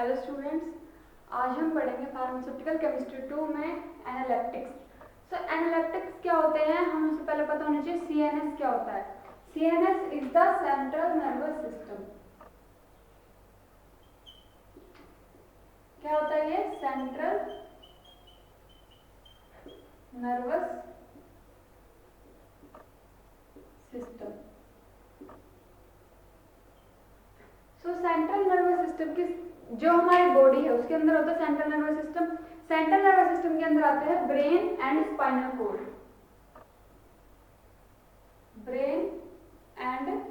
Hello students, आज हम पढ़ेंगे फार्मास्यूटिकल केमिस्ट्री 2 में एनालिटिक्स। एनालिटिक्स क्या होते हैं, हमें उससे पहले पता होना चाहिए सीएनएस क्या होता है। CNS is the central nervous system. क्या होता है ये? Central nervous system. Central nervous system की जो हमारी बॉडी है उसके अंदर होता है central nervous system. Central nervous system के अंदर आते हैं brain and spinal cord. Brain and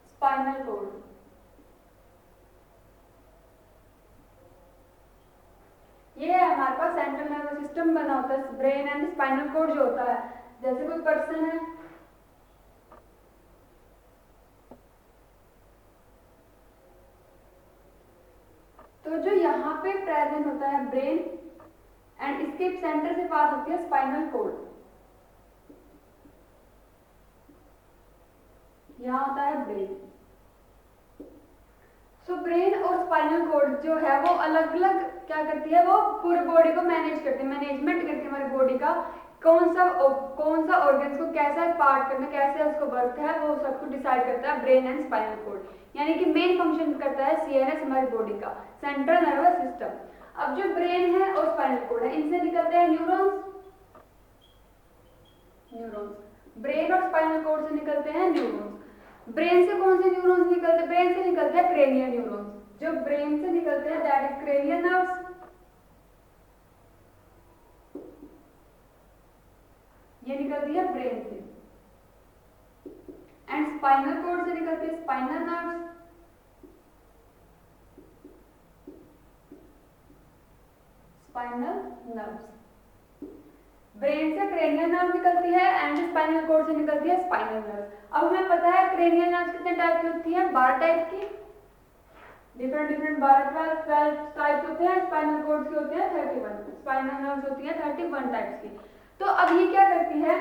spinal cord. ये है हमारे पास सेंट्रल नर्वस सिस्टम बना होता है। ब्रेन एंड स्पाइनल कॉर्ड जो होता है, जैसे कोई पर्सन है, तो जो यहाँ पे प्रेजेंट होता है ब्रेन एंड इसके सेंटर से पास होती है स्पाइनल कॉर्ड। यहाँ होता है ब्रेन। ब्रेन और स्पाइनल कॉर्ड जो है वो अलग अलग क्या करती है, वो पूरी बॉडी को मैनेज करती है, मैनेजमेंट करती है हमारी बॉडी का। कौन सा ऑर्गन्स को कैसा पार्ट करना, कैसे उसको वर्क है, वो सब कुछ डिसाइड करता है ब्रेन एंड स्पाइनल कॉर्ड। यानी कि मेन फंक्शन करता है सीएनएस हमारी बॉडी का, सेंट्रल नर्वस सिस्टम। अब जो ब्रेन है और स्पाइनल कॉर्ड है, इनसे निकलते हैं न्यूरॉन्स। ब्रेन और स्पाइनल कॉर्ड से निकलते हैं न्यूरॉन्स। ब्रेन से कौन से न्यूरॉन्स निकलते हैं? ब्रेन से निकलते हैं क्रेनियल न्यूरॉन्स। जो ब्रेन से निकलते हैं दैट इज क्रेनियल नर्व्स। ये निकलती है ब्रेन से। एंड स्पाइनल कॉर्ड से निकलती है spinal nerves. Spinal nerves. Brain से क्रेनियल नर्व निकलती है एंड स्पाइनल कॉर्ड से निकलती है स्पाइनल नर्व। अब हमें पता है क्रेनियल नर्व कितने टाइप की होती है? 12 टाइप की, डिफरेंट 12 टाइप होते हैं। स्पाइनल कॉर्ड की होती है 31, स्पाइनल नर्व्स होती है 31 टाइप्स की। तो अब ये क्या करती है,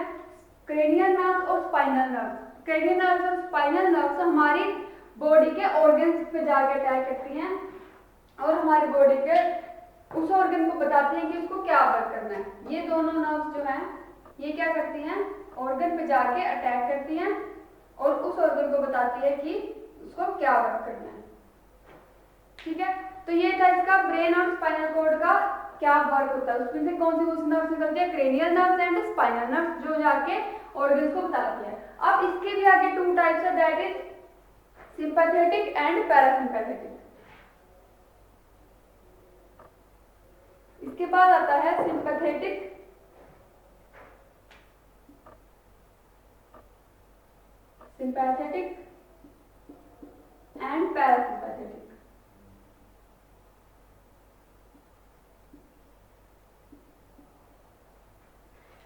क्रेनियल नर्व्स और स्पाइनल नर्व्स। क्रेनियल नर्व्स और स्पाइनल नर्व्स हमारी बॉडी के ऑर्गन्स पे जाके अटैक करती हैं और हमारी बॉडी के उस ऑर्गन को बताती हैं कि उसको क्या वर्क करना है। ये दोनों नर्व्स जो हैं ये क्या करती हैं, ऑर्गन पे जाके अटैक करती हैं और उस ऑर्गन को बताती है कि उसको क्या वर्क करना है। ठीक है, तो ये था इसका ब्रेन और स्पाइनल कॉर्ड का क्या वर्क होता है। उसमें से कौन सी नर्व्स निकलती है? Cranial nerves and spinal nerves, जो जाके ऑर्गन को बताती है। अब इसके भी आगे 2 टाइप्स है, that is sympathetic and parasympathetic. इसके बाद आता है सिंपैथेटिक एंड पैरासिम्पैथेटिक।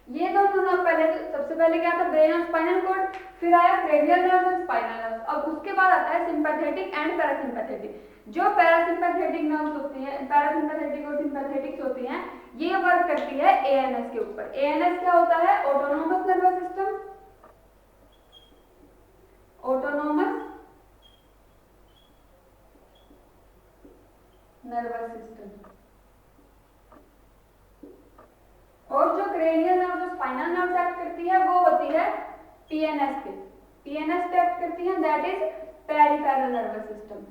ये दोनों ना सबसे पहले क्या था? ब्रेन और स्पाइनल कॉर्ड, फिर आया क्रेनियल नर्व्स और स्पाइनल नर्व्स। अब उसके बाद आता है सिंपैथेटिक एंड पैरासिम्पैथेटिक। जो पैरासिम्पैथेटिक नर्व्स होती हैं, पैरासिम्पैथेटिक और सिंपैथेटिक होती हैं, ये वर्क करती है एएनएस के ऊपर। एएनएस क्या होता है? Autonomous nervous system. Autonomous nervous system. और जो क्रेनियल नर्व जो स्पाइनल नर्व एक्ट करती है वो होती है पीएनएस पे। पीएनएस पे एक्ट करती है, that is peripheral nervous system.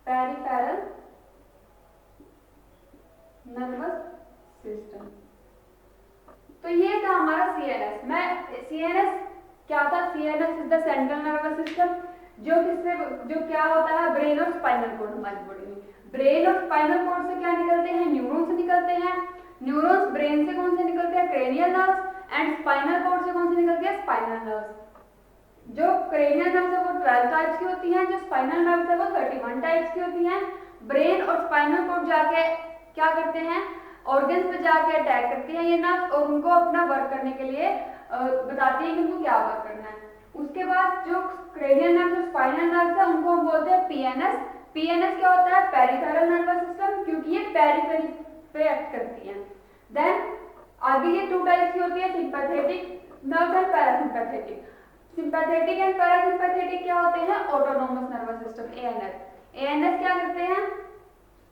Peripheral nervous system. तो ये था हमारा सीएनएस। सीएनएस क्या था? CNS is the central nervous system, जो क्या होता है? ब्रेन और स्पाइनल कॉर्ड हमारी बॉडी में। ब्रेन और स्पाइनल कॉर्ड से क्या निकलते हैं? न्यूरॉन्स से निकलते हैं। न्यूरॉन्स ब्रेन से कौन से निकलते हैं? Cranial nerves. And spinal cord से कौन से निकलते हैं? Spinal nerves. जो क्रेनियल नर्व्स है वो 12 टाइप्स की होती हैं, जो स्पाइनल नर्व्स है वो 31 टाइप्स की होती हैं। ब्रेन और स्पाइनल कॉर्ड जाके क्या करते हैं? ऑर्गन्स पे जाके अटैक करती है ये नर्व्स और उनको अपना वर्क करने के लिए बताती है कि उनको क्या वर्क करना है। उसके बाद जो क्रेनियल नर्व्स और स्पाइनल नर्व्स है उनको हम बोलते हैं पीएनएस। पीएनएस क्या होता है? पेरिफेरल नर्वस सिस्टम, क्योंकि ये पेरिफेरी पे एक्ट करती है। देन आगे ये 2 टाइप्स की होती है, sympathetic nerve and parasympathetic. Sympathetic and parasympathetic क्या होते हैं? Autonomous nervous system, ANS. ANS क्या करते हैं,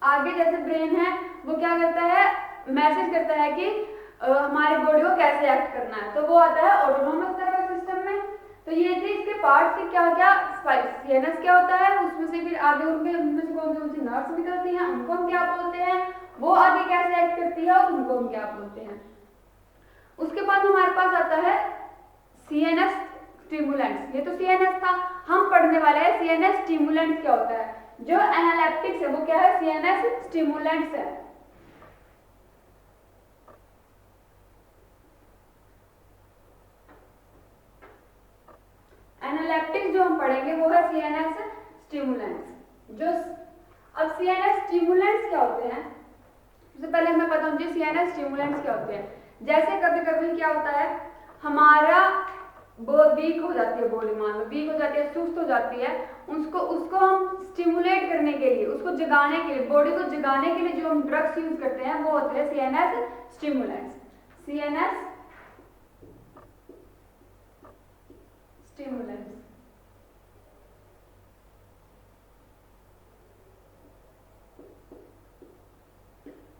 आगे जैसे ब्रेन है वो क्या करता है, मैसेज करता है कि हमारे बॉडी को कैसे एक्ट करना है, तो वो आता है ऑटोनोमस नर्वस सिस्टम में। तो ये थे इसके पार्ट के क्या क्या, सीएनएस क्या होता है, उसमें से फिर आगे उनमें से कौन सी नर्व्स निकलती हैं, उनको हम क्या बोलते हैं, वो आगे कैसे एक्ट करती है और उनको हम क्या बोलते हैं। उसके बाद हमारे पास आता है सीएनएस स्टिमुलेंट्स। ये तो सीएनएस था, हम पढ़ने वाले हैं सीएनएस स्टिमुलेंट्स क्या होता है। जो एनालेप्टिक्स है वो क्या है, सीएनएस स्टिमुलेंट्स है। एनालेप्टिक्स जो हम पढ़ेंगे वो है सीएनएस स्टिमुलेंट्स। जो अब सीएनएस स्टिमुलेंट्स क्या होते हैं, सबसे पहले हमें पता होना चाहिए सीएनएस स्टिमुलेंट्स क्या होते हैं। जैसे कभी कभी क्या होता है, हमारा बहुत वीक हो जाती है बॉडी, मान लो वीक हो जाती है, सुस्त हो जाती है, उसको हम स्टिमुलेट करने के लिए, उसको जगाने के लिए, बॉडी को जगाने के लिए जो हम ड्रग्स यूज करते हैं वो होते हैं सीएनएस स्टिमुलेंट्स। सीएनएस स्टिमुलेंट्स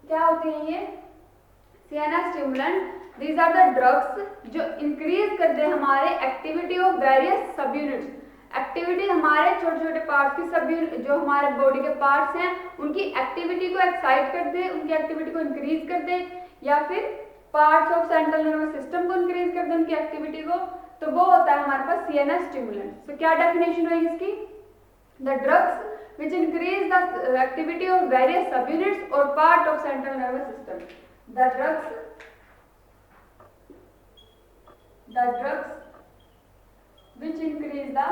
क्या होते हैं ये, CNS stimulant, these are the drugs जो इंक्रीज करते हैं हमारे एक्टिविटी ऑफ वेरियस सब यूनिट्स। एक्टिविटी हमारे छोटे छोटे पार्ट्स की सब जो हमारे बॉडी के पार्ट्स हैं उनकी एक्टिविटी को एक्साइट कर दे, उनकी एक्टिविटी को इंक्रीज कर दे, या फिर parts of central nervous system को इंक्रीज कर दे उनकी एक्टिविटी को, तो वो होता है हमारे पास सीएनएस स्टिमुलेंट। तो क्या डेफिनेशन होगी इसकी, the drugs which increase the activity of various subunits or part of central nervous system. The drugs which increase the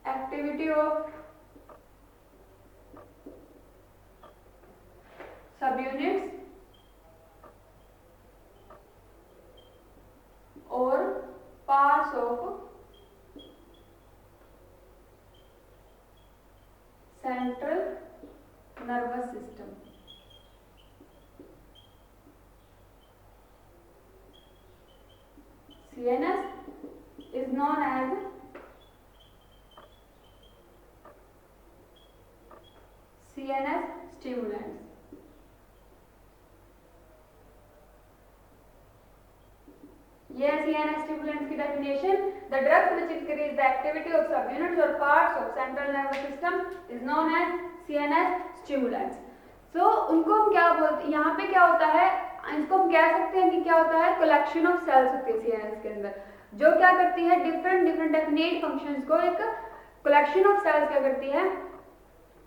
activity of subunits or parts of central nervous system. CNS is known as CNS stimulants. Yes, CNS stimulants की definition. The drugs which increase the activity of subunits or parts of central nervous system is known as CNS stimulants. So उनको हम क्या बोलते हैं, यहाँ पे क्या होता है, इसको हम कह सकते हैं कि क्या होता है, कलेक्शन ऑफ सेल्स होती है सीएनएस के अंदर, जो क्या करती है डिफरेंट डेफिनेट फंक्शंस को, एक कलेक्शन ऑफ सेल्स क्या करती है,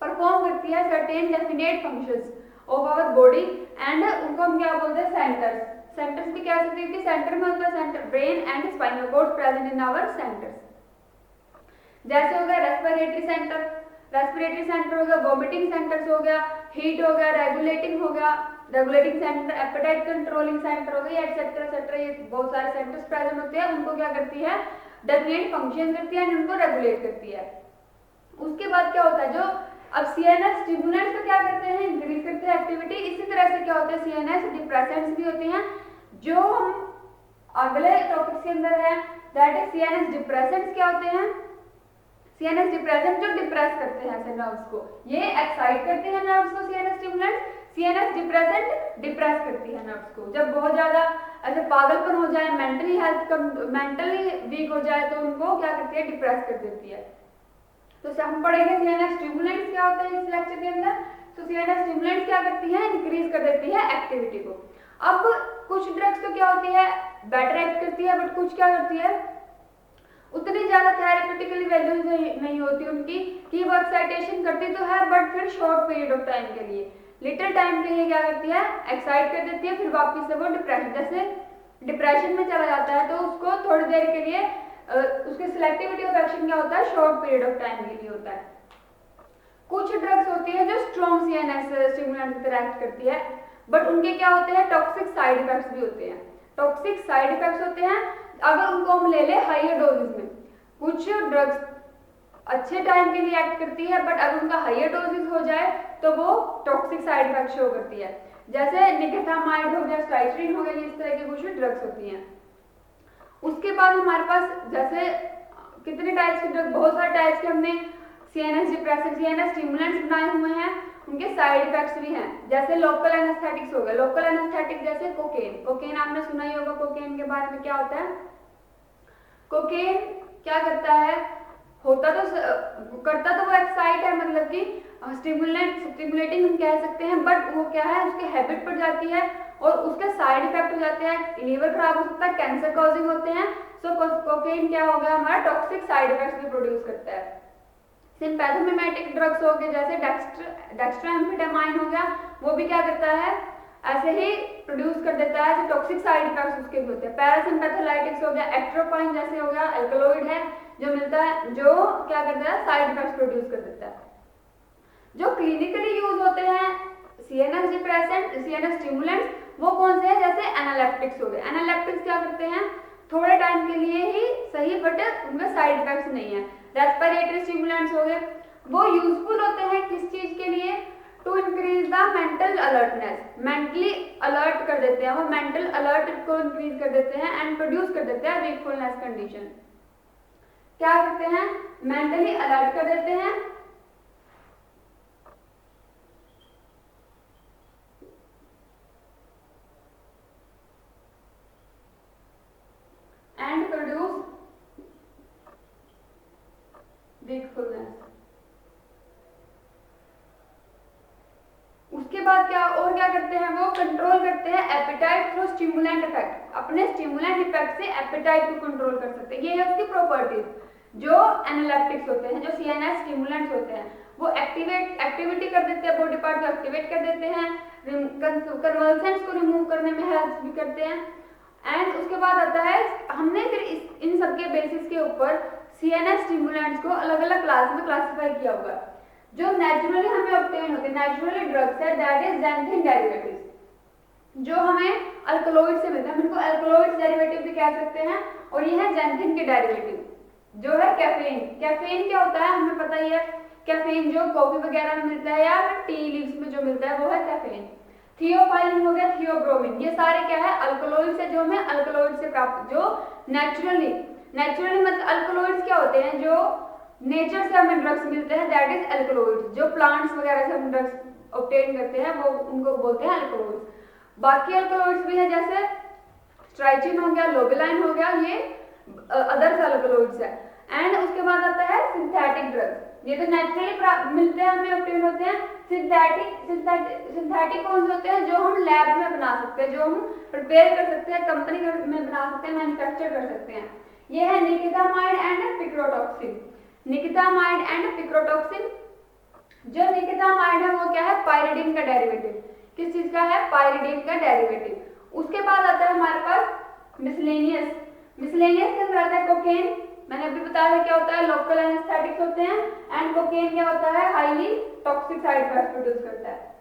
परफॉर्म करती है certain definite functions of our body, and उनको हम क्या बोलते हैं, सेंटर्स। सेंटर्स भी कह सकते हैं कि सेंटर में होता है centre brain and spinal cord present in our centres. जैसे हो गया रेस्पिरेटरी सेंटर, रेस्पिरेटरी सेंटर हो गया, वोमिटिंग सेंटर्स हो गया, हीट हो गया, रेगुलेटिंग हो गया, regulating centre, appetite controlling centre हो गया, एटसेट्रा एटसेट्रा, ये बहुत सारे सेंटर्स प्रेजेंट होते हैं, उनको क्या करती है, डेफिनेट फंक्शन करती है, उनको रेगुलेट करती है। उसके बाद क्या होता है, जो अब सीएनएस स्टिमुलेंट्स तो क्या करते हैं, इंक्रीज करते हैं एक्टिविटी। इसी तरह से क्या होता है, सीएनएस डिप्रेसेंट्स भी होते हैं, जो हम अगले टॉपिक के अंदर है, दैट इज सीएनएस डिप्रेसेंट्स। क्या होते हैं, सीएनएस डिप्रेसेंट जो डिप्रेस करते हैं नर्व्स को, ये एक्साइट करते हैं नर्व्स को CNS stimulant, CNS depressant depress करती है नर्व्स को। जब बहुत ज्यादा ऐसे पागलपन हो जाए, मेंटली हेल्थ मेंटली वीक हो जाए, तो उनको क्या करती है, डिप्रेस कर देती है। तो हम पढ़ेंगे सीएनएस स्टिमुलेंट्स क्या होता है इस लेक्चर के अंदर। तो सीएनएस स्टिमुलेंट्स क्या करती है, इंक्रीज कर देती है एक्टिविटी को। अब कुछ ड्रग्स तो क्या होती है, बेटर एक्ट करती है, बट कुछ क्या करती है, उतनी ज्यादा थेरेप्यूटिकली वैल्यूज नहीं होती उनकी, की वो एक्साइटेशन करती तो है, बट फिर शॉर्ट पीरियड ऑफ टाइम के लिए, लिटिल टाइम के लिए क्या करती है, एक्साइट कर देती है, फिर वापस से वो डिप्रेशन, जैसे डिप्रेशन में चला जाता है तो उसको थोड़ी देर के लिए उसकी सिलेक्टिविटी ऑफ एक्शन क्या होता है, शॉर्ट पीरियड ऑफ टाइम के लिए होता है। कुछ ड्रग्स होती है जो स्ट्रॉन्ग सीएनएस स्टिमुलेंट की तरह एक्ट करती है, बट उनके क्या होते हैं, टॉक्सिक साइड इफेक्ट्स भी होते हैं। टॉक्सिक साइड इफेक्ट्स होते हैं अगर उनको हम ले ले हाइयर डोजेस में। कुछ ड्रग्स अच्छे टाइम के लिए एक्ट करती है, बट अगर उनका हाइयर डोजेस हो जाए तो वो टॉक्सिक साइड इफेक्ट शो करती है, जैसे निकोथामाइड हो गया, स्टाइट्रिन हो गया, इस तरह की कुछ ड्रग्स होती हैं। उसके बाद हमारे पास जैसे कितने टाइप्स के ड्रग, बहुत सारे टाइप्स के हमने सीएनएस डिप्रेसेंट, सीएनएस स्टिमुलेंट्स बनाए हुए हैं, उनके साइड इफेक्ट्स भी हैं। जैसे लोकल एनेस्थेटिक्स हो गए, लोकल एनेस्थेटिक जैसे कोकेन, कोकेन आपने सुना ही होगा। कोकेन के बारे में क्या होता है, कोकेन क्या करता है, होता तो करता तो वो एक्साइट है, मतलब कि स्टिमुलेटिंग हम कह सकते हैं, बट वो क्या है, उसके हैबिट पड़ जाती है और उसके साइड इफेक्ट हो जाते हैं, लीवर खराब हो सकता है, कैंसर कॉजिंग होते हैं। सो कोकेन क्या होगा, हमारा टॉक्सिक साइड इफेक्ट्स भी प्रोड्यूस करता है। सिंपैथोमिमेटिक ड्रग्स हो गए, जैसे डेक्स्ट्रोएम्फेटामाइन हो गया, वो भी क्या करता है, ऐसे ही प्रोड्यूस कर देता है, जो टॉक्सिक साइड इफेक्ट्स उसके भी होते हैं। पैरासिम्पैथोलाइटिक्स हो गया, एट्रोपाइन जैसे हो गया, अल्कलॉइड है जो मिलता है, जो क्या करता है, साइड इफेक्ट्स प्रोड्यूस कर देता है। जो क्लिनिकली यूज होते हैं सीएनएस डिप्रेसेंट, सीएनएस स्टिमुलेंट्स, वो कौन से हैं, जैसे एनालेप्टिक्स हो गए। एनालेप्टिक्स क्या करते हैं, थोड़े टाइम के लिए ही सही, बट उनमें साइड इफेक्ट्स नहीं है। रेस्पिरेटरी स्टिमुलेंट्स हो गए, वो यूजफुल होते हैं किस चीज के लिए, to increase the mental alertness, mentally alert कर देते हैं, वो मेंटल अलर्ट को इंक्रीज कर देते हैं एंड प्रोड्यूस कर देते हैं वेकफुलनेस कंडीशन। क्या करते हैं, मेंटली अलर्ट कर देते हैं एंड प्रोड्यूस वेकफुलनेस। उसके बाद क्या और क्या करते हैं, वो कंट्रोल करते हैं एपेटाइट थ्रू स्टिमुलेंट इफेक्ट, अपने स्टिमुलेंट इफेक्ट से एपेटाइट को कंट्रोल कर सकते हैं। ये है उसकी प्रॉपर्टीज। जो एनालेप्टिक्स होते हैं, जो सीएनएस स्टिमुलेंट्स होते हैं, वो एक्टिविटी कर देते हैं, बॉडी पार्ट को एक्टिवेट कर देते हैं, कन्वल्सेंट्स को रिमूव करने में हेल्प भी करते हैं। एंड उसके बाद आता है, हमने फिर इन सब के बेसिस के ऊपर सीएनएस स्टिमुलेंट्स को अलग अलग क्लास में क्लासिफाई किया हुआ है। जो नेचुरली हमें ऑब्टेन होते हैं, नेचुरली ड्रग्स है, दैट इज xanthine डेरिवेटिव्स, जो हमें अल्कलॉइड से मिलते हैं, हम इनको अल्कलॉइड डेरिवेटिव भी कह सकते हैं, और ये है xanthine के डेरिवेटिव। जो है कैफीन, कैफीन क्या होता है हमें पता ही है, कैफीन जो कॉफी वगैरह में मिलता है या टी लीव्स में जो मिलता है वो है कैफीन। थियोफाइलिन हो गया, थियोब्रोमिन, ये सारे क्या है, अल्कलॉइड से, जो हमें अल्कलॉइड से प्राप्त, जो नेचुरली मतलब अल्कलॉइड्स क्या होते हैं, जो नेचर से हमें ड्रग्स मिलते हैं, दैट इज अल्कलॉइड्स। जो प्लांट्स वगैरह से हम ड्रग्स ऑब्टेन करते हैं वो उनको बोलते हैं अल्कलॉइड्स। बाकी अल्कलॉइड्स भी हैं, जैसे स्ट्राइचिन हो गया, लोबेलाइन हो गया, ये अदर्स अल्कलॉइड्स है। एंड उसके बाद आता है सिंथेटिक ड्रग्स, ये तो नेचुरली मिलते हैं, हमें ऑब्टेन होते हैं। सिंथेटिक कौन से होते हैं, जो हम लैब में बना सकते हैं, जो हम प्रिपेयर कर सकते हैं, कंपनी में बना सकते हैं, मैन्युफैक्चर कर सकते हैं। ये है निकोटामाइड एंड पिक्रोटॉक्सिन, निकोटामाइड एंड पिक्रोटॉक्सिन। जो निकोटामाइड है वो क्या है, पायरिडीन का डेरिवेटिव, किस चीज का है, पायरिडीन का डेरिवेटिव। उसके बाद आता है हमारे पास मिसलेनियस, मिसलेनियस के अंदर आता है कोकेन, मैंने अभी बताया क्या होता है, लोकल एनेस्थेटिक्स होते हैं, एंड कोकेन क्या होता है, highly toxic side effects produce करता है।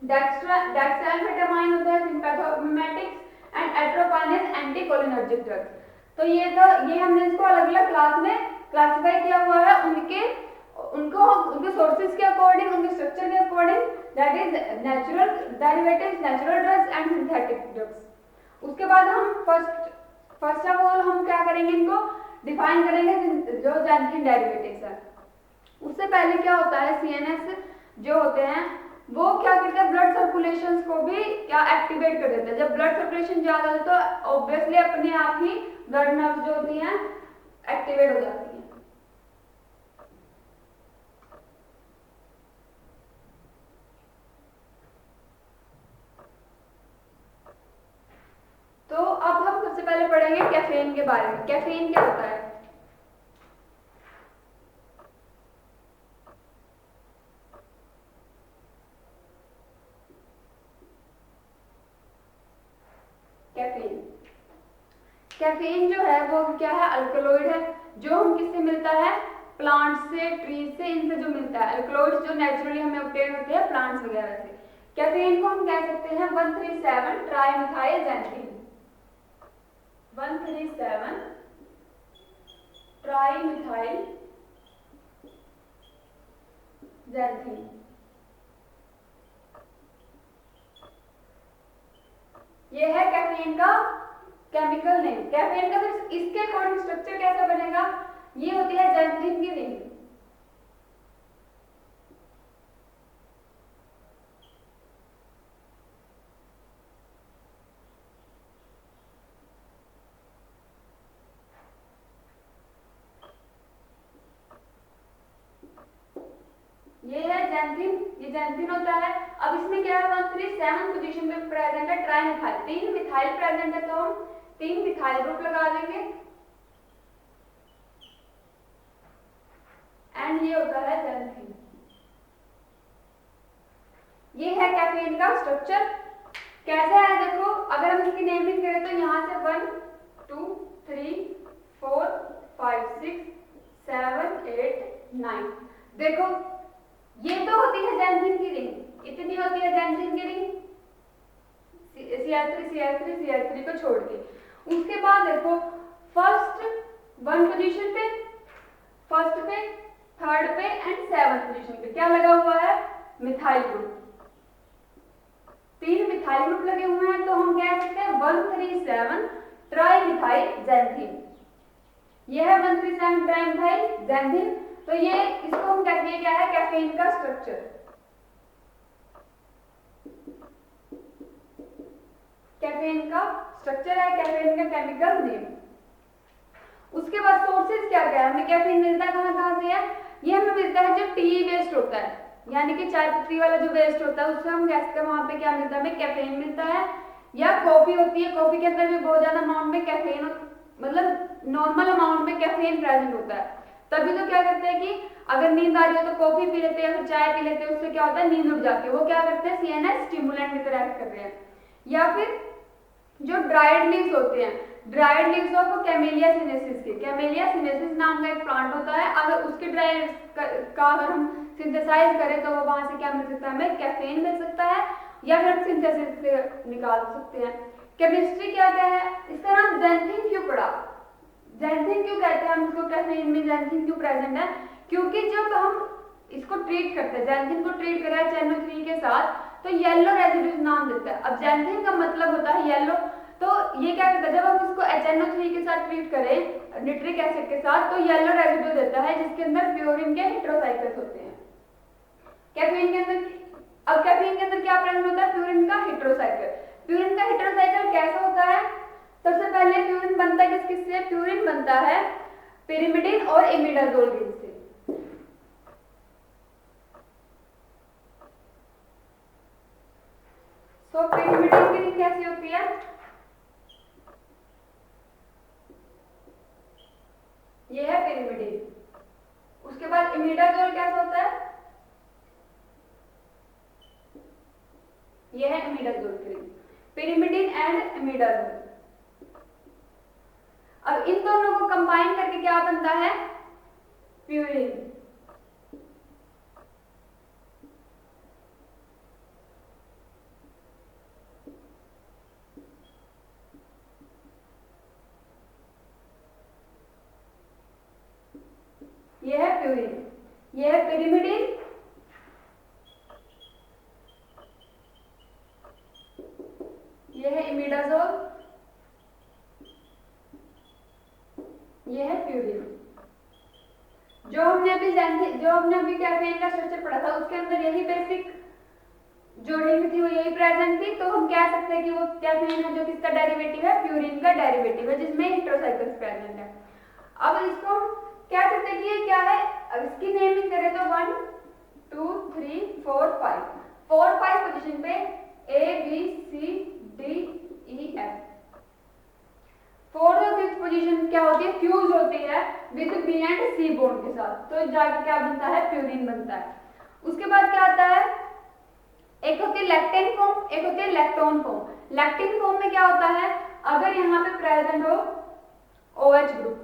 डेक्स्ट्रोएम्फेटामाइन होता है sympathomimetics, and atropine is anticholinergic drugs. तो ये हमने इसको अलग अलग क्लास में क्लासिफाई किया हुआ है, उनके सोर्सेज के अकॉर्डिंग, उनके स्ट्रक्चर के according, that is natural derivatives, natural drugs and synthetic drugs. उसके बाद हम फर्स्ट ऑफ ऑल हम क्या करेंगे, इनको डिफाइन करेंगे, जो xanthine डेरिवेटिव्स है। उससे पहले क्या होता है, सीएनएस जो होते हैं वो क्या करते हैं, ब्लड सर्कुलेशन को भी क्या एक्टिवेट कर देते हैं। जब ब्लड सर्कुलेशन ज्यादा हो तो ऑब्वियसली अपने आप ही ब्लड नर्व्स जो होती हैं एक्टिवेट हो जाती हैं। तो अब हम सबसे पहले पढ़ेंगे कैफीन के बारे में। कैफीन क्या होता है, कैफीन, कैफीन जो है वो क्या है, अल्कलॉइड है, जो हम किससे मिलता है, प्लांट से, ट्रीज से, इनसे जो मिलता है। अल्कलॉइड जो नेचुरली हमें ऑब्टेन होते हैं प्लांट्स वगैरह से। कैफीन को हम कह सकते हैं 137 ट्राइमिथाइल xanthine, 137 ट्राइमिथाइल xanthine। ये है कैफीन का केमिकल नेम। कैफीन का तो इसके अकॉर्डिंग स्ट्रक्चर कैसा बनेगा, ये होती है जैंथीन की रिंग। ये है जैंथीन, ये जैंथीन होता है। अब इसमें क्या है 137 पोजीशन पे प्रेजेंट है ट्राइमिथाइल, 3 मिथाइल प्रेजेंट है, तो हम 3 मिथाइल ग्रुप लगा देंगे एंड ये होता है जैंथीन। ये है कैफीन का स्ट्रक्चर। कैसा है देखो, अगर हम इसकी नेमिंग करें तो यहाँ से 1 2 3 4 5 6 7 8 9, देखो ये तो होती है जैंथीन की रिंग, इतनी होती है जैंथीन की रिंग CH3 CH3 CH3 को छोड़ के। उसके बाद देखो फर्स्ट 1 पोजीशन पे, फर्स्ट पे, थर्ड पे एंड 7 पोजीशन पे क्या लगा हुआ है, मिथाइल ग्रुप। 3 मिथाइल ग्रुप लगे हुए हैं, तो हम कह सकते हैं 137 ट्राई मिथाइल जैंथीन। यह है 137 ट्राई मिथाइल जैंथीन। तो ये इसको हम कहते हैं क्या है, कैफीन का स्ट्रक्चर। कैफीन का स्ट्रक्चर है, कैफीन का केमिकल नेम। उसके बाद सोर्सेज क्या क्या है, हमें कैफीन मिलता कहाँ से है, ये हमें मिलता है जो टी वेस्ट होता है, यानी कि चाय पत्ती वाला जो वेस्ट होता है उससे हम कह सकते हैं वहां पे क्या मिलता है, हमें कैफीन मिलता है। या कॉफी होती है, कॉफी के अंदर भी बहुत ज्यादा अमाउंट में कैफीन, मतलब नॉर्मल अमाउंट में कैफीन प्रेजेंट होता है। तभी तो क्या करते हैं कि अगर नींद आ रही हो तो कॉफी पी लेते हैं या फिर चाय पी लेते हैं, उससे क्या होता है नींद उड़ जाती है, वो क्या करते हैं CNS स्टिमुलेंट की तरह एक्ट कर रहे हैं। या फिर जो ड्राइड लीव्स होते हैं, dried leaves of camellia sinensis के, कैमेलिया सिनेसिस नाम का एक प्लांट होता है, अगर उसके ड्राइड का अगर हम सिंथेसाइज करें तो वहां से क्या मिल सकता है, हमें कैफीन मिल सकता है या फिर सिंथेसिस से निकाल सकते हैं। केमिस्ट्री क्या क्या है, इसका नाम जैंथीन क्यों पड़ा, जैंथीन क्यों कहते हैं हम इसको, कैफीन में जैंथीन क्यों प्रेजेंट है, क्योंकि जब हम इसको ट्रीट करते हैं, जैंथीन को ट्रीट करा है CNO3 के साथ, तो येलो रेजिड्यूज नाम देता है। अब जैंथीन का मतलब होता है येलो, तो ये क्या करता है जब हम इसको HNO3 के साथ ट्रीट करें निट्रिक एसिड के साथ, तो येलो रेजिड्यू देता है जिसके अंदर प्यूरिन के हेटेरोसाइकल्स होते हैं। कैफीन के अंदर, अब कैफीन के अंदर क्या प्रेजेंट होता है, प्यूरिन का हेटेरोसाइकल। प्यूरिन का हेटेरोसाइकल कैसा होता है, सबसे पहले प्यूरिन बनता है किस से, प्यूरिन बनता है पिरिमिडिन और इमिडाजोल रिंग से। तो पिरिमिडिन की रिंग कैसी होती है, ये है पिरिमिडिन। उसके बाद इमिडाजोल कैसा होता है, ये है इमिडाजोल की रिंग, पिरिमिडिन एंड इमिडाजोल। अब इन दोनों को कंबाइन करके क्या बनता है, प्यूरिन। यह है प्यूरिन, यह है पिरिमिडिन, यह है इमिडाजोल, यह है प्यूरिन। जो हमने अभी कैफीन का स्ट्रक्चर पढ़ा था उसके अंदर यही बेसिक जो रिंग थी वो यही प्रेजेंट थी, तो हम कह सकते हैं कि वो कैफीन है जो किसका डेरिवेटिव है, प्यूरिन का डेरिवेटिव है जिसमें हेटेरोसाइकल्स प्रेजेंट है। अब इसको कह सकते हैं कि ये क्या है, अब इसकी नेमिंग करें तो 1 2 3 4 5 पोजीशन पे ABCDEF। फोर्थ और फिफ्थ पोजीशन क्या होती है, फ्यूज होती है with B and C bond के साथ, तो जाके क्या बनता है, प्यूरिन बनता है। उसके बाद क्या आता है, एक होती है लैक्टेन फॉर्म, एक होती है लैक्टोन फॉर्म। लैक्टिन फॉर्म में क्या होता है, अगर यहाँ पे प्रेजेंट हो OH ग्रुप,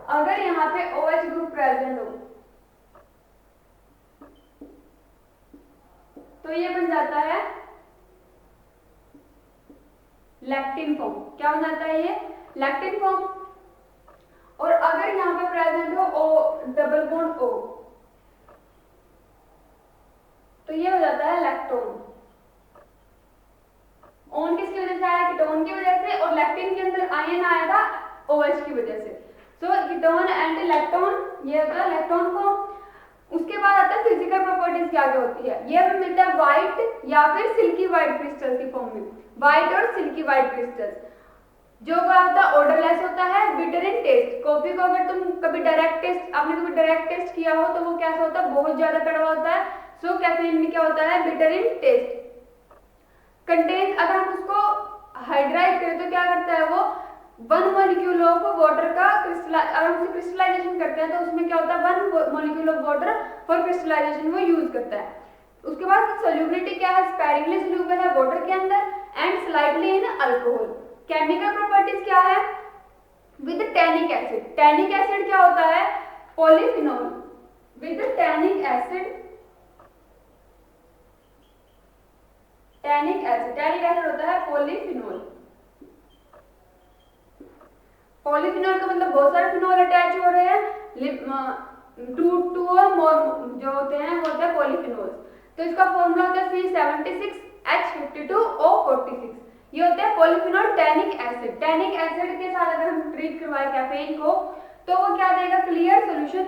अगर यहाँ पे OH ग्रुप प्रेजेंट हो तो ये बन जाता है लैक्टिन फॉर्म। क्या बन जाता है ये, लैक्टिन फॉर्म। और अगर यहाँ पे प्रेजेंट हो O डबल बॉन्ड O, तो ये हो जाता है लैक्टोन। ओन किसकी वजह से आया, कीटोन की वजह से, और लैक्टिन के अंदर आयन आया था OH की वजह से। सो कीटोन एंड लैक्टोन, ये होता है लैक्टोन को। उसके बाद आता है फिजिकल प्रॉपर्टीज क्या क्या होती है, ये हमें मिलता है व्हाइट या फिर सिल्की व्हाइट क्रिस्टल की फॉर्म में, व्हाइट और सिल्की व्हाइट क्रिस्टल। जो क्या होता है ऑर्डरलेस होता है, बिटर इन टेस्ट। कॉफी को अगर तुम कभी डायरेक्ट टेस्ट, आपने कभी डायरेक्ट टेस्ट किया हो तो वो कैसा होता है, बहुत ज्यादा कड़वा होता है। सो कैफीन में क्या होता है, बिटर इन टेस्ट। कंटेन, अगर हम उसको हाइड्राइट करें तो क्या करता है वो, 1 मॉलिक्यूल ऑफ वाटर का अगर उसे क्रिस्टलाइजेशन करते हैं तो उसमें क्या होता है, 1 molecule of water for crystallisation वो यूज करता है। उसके बाद सोल्यूबिलिटी क्या है, स्पैरिंगली सोल्यूबल है वाटर के अंदर and slightly in alcohol. Chemical properties क्या है, with tannic acid. Tannic acid क्या होता है, polyphenol with tannic acid. Tannic acid होता है पॉलीफिनोल। पॉलीफिनोल का मतलब बहुत सारे फिनोल अटैच हो रहे हैं, टू और मोर जो होते हैं वो होते हैं पॉलीफिनोल्स। तो इसका फॉर्मूला होता है C76H52O46। ये होते हैं polyphenol tannic acid. Tannic acid के साथ अगर हम ट्रीट करवाए कैफीन को तो वो क्या देगा, क्लियर सॉल्यूशन,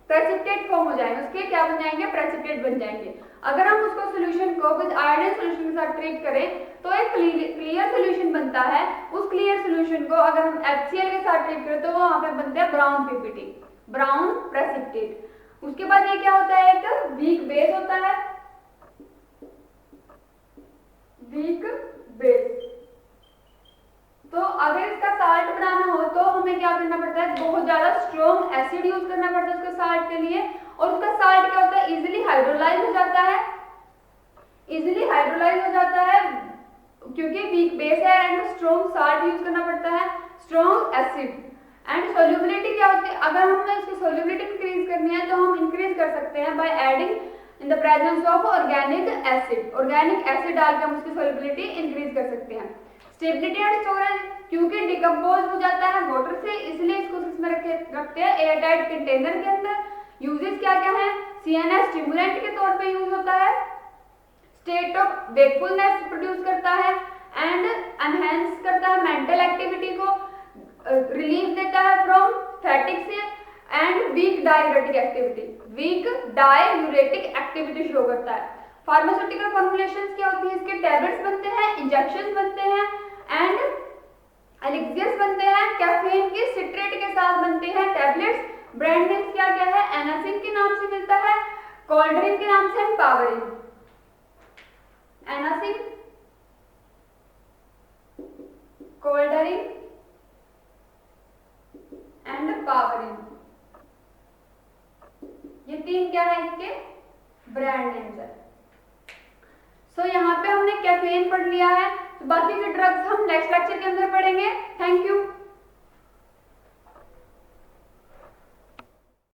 प्रेसिपिटेट फॉर्म हो जाएंगे, उसके क्या बन जाएंगे, प्रेसिपिटेट बन जाएंगे। अगर हम उसको सॉल्यूशन को विद आयोडीन सॉल्यूशन के साथ ट्रीट करें तो एक क्लियर सॉल्यूशन बनता है। उस क्लियर सॉल्यूशन को अगर हम HCl के साथ ट्रीट करें तो वो वहां पे बनते हैं ब्राउन PPT, ब्राउन प्रेसिपिटेट। उसके बाद ये क्या होता है, एक वीक बेस होता है, वीक बेस। तो अगर इसका साल्ट बनाना हो तो हमें क्या करना पड़ता है, बहुत ज्यादा स्ट्रॉन्ग एसिड यूज करना पड़ता है उसका साल्ट के लिए। और उसका साल्ट क्या होता है, इजीली हाइड्रोलाइज हो जाता है, इजीली हाइड्रोलाइज हो जाता है क्योंकि वीक बेस है एंड स्ट्रॉन्ग साल्ट यूज करना पड़ता है, स्ट्रॉन्ग एसिड। एंड सोल्यूबिलिटी क्या होती है, अगर हमें इसकी सोल्यूबिलिटी इंक्रीज करनी है तो हम इंक्रीज कर सकते हैं by adding in the presence of organic acid. Organic acid डाल के हम उसकी सोल्यूबिलिटी इंक्रीज कर सकते हैं। स्टेबिलिटी एंड स्टोरेज, क्योंकि डिकम्पोज हो जाता है वाटर से इसलिए इसको इसमें रखते हैं एयरटाइट कंटेनर के अंदर। यूजेस क्या क्या है, CNS स्टिमुलेंट के तौर पे यूज होता है, स्टेट ऑफ वेकफुलनेस प्रोड्यूस करता है एंड एनहेंस करता है मेंटल एक्टिविटी को, रिलीफ देता है फ्रॉम फैटिक से and weak diuretic activity, weak diuretic activity show करता है। फार्मास्यूटिकल फॉर्मुलेशंस क्या होती है, इसके टैबलेट्स बनते हैं, इंजेक्शंस बनते हैं एंड एलिक्सियर्स बनते हैं। कैफीन की सिट्रेट के साथ बनते हैं टैबलेट्स। ब्रांड नेम क्या क्या है, एनासिन के नाम से मिलता है, कोल्ड्रिन के नाम से, पावरिन। एनासिन, कोल्ड्रिन एंड पावरिन, ये 3 क्या है इसके ब्रांड नेम्स है। सो यहाँ पे हमने कैफीन पढ़ लिया है, तो बाकी के ड्रग्स हम नेक्स्ट लेक्चर के अंदर पढ़ेंगे। Thank you.